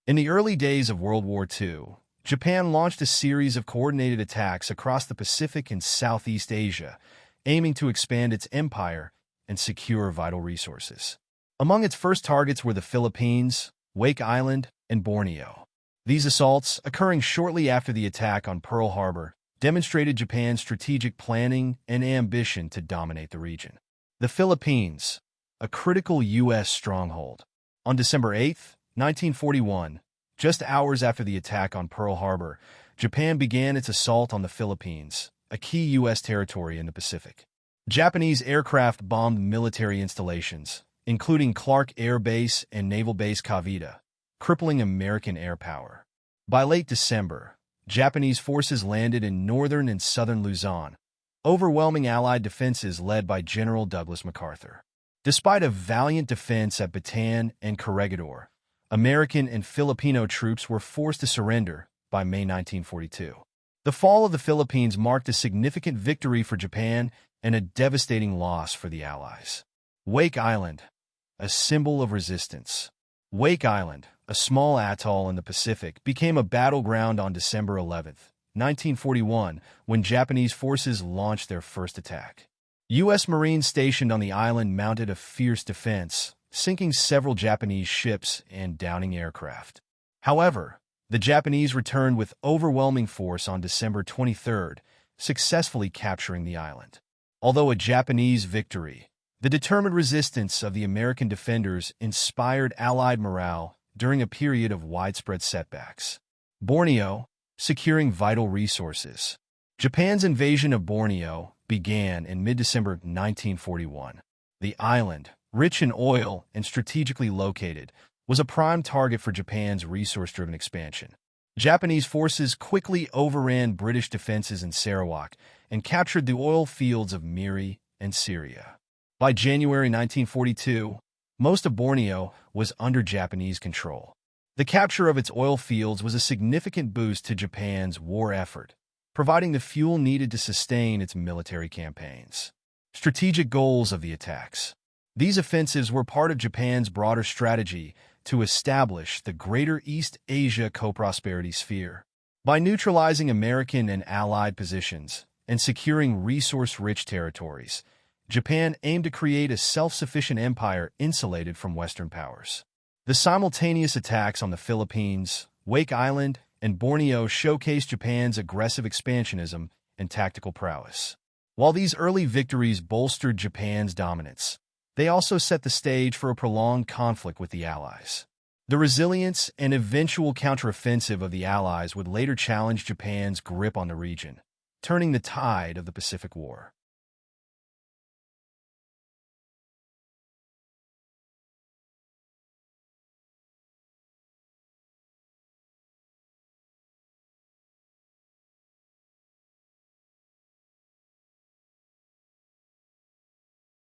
In the early days of World War II, Japan launched a series of coordinated attacks across the Pacific and Southeast Asia, aiming to expand its empire and secure vital resources. Among its first targets were the Philippines, Wake Island, and Borneo. These assaults, occurring shortly after the attack on Pearl Harbor, demonstrated Japan's strategic planning and ambition to dominate the region. The Philippines, a critical U.S. stronghold. On December 8, 1941, just hours after the attack on Pearl Harbor, Japan began its assault on the Philippines, a key U.S. territory in the Pacific. Japanese aircraft bombed military installations, including Clark Air Base and Naval Base Cavite, crippling American air power. By late December, Japanese forces landed in northern and southern Luzon, overwhelming Allied defenses led by General Douglas MacArthur. Despite a valiant defense at Bataan and Corregidor, American and Filipino troops were forced to surrender by May 1942. The fall of the Philippines marked a significant victory for Japan and a devastating loss for the Allies. Wake Island, a symbol of resistance. Wake Island, a small atoll in the Pacific, became a battleground on December 11, 1941, when Japanese forces launched their first attack. U.S. Marines stationed on the island mounted a fierce defense, sinking several Japanese ships and downing aircraft. However, the Japanese returned with overwhelming force on December 23, successfully capturing the island. Although a Japanese victory, the determined resistance of the American defenders inspired Allied morale during a period of widespread setbacks. Borneo, securing vital resources. Japan's invasion of Borneo began in mid-December 1941. The island, rich in oil and strategically located, was a prime target for Japan's resource-driven expansion. Japanese forces quickly overran British defenses in Sarawak and captured the oil fields of Miri and Syria. By January 1942, most of Borneo was under Japanese control. The capture of its oil fields was a significant boost to Japan's war effort, providing the fuel needed to sustain its military campaigns. Strategic goals of the attacks. These offensives were part of Japan's broader strategy to establish the Greater East Asia co-prosperity sphere. By neutralizing American and Allied positions and securing resource-rich territories, Japan aimed to create a self-sufficient empire insulated from Western powers. The simultaneous attacks on the Philippines, Wake Island, and Borneo showcased Japan's aggressive expansionism and tactical prowess. While these early victories bolstered Japan's dominance, they also set the stage for a prolonged conflict with the Allies. The resilience and eventual counteroffensive of the Allies would later challenge Japan's grip on the region, turning the tide of the Pacific War.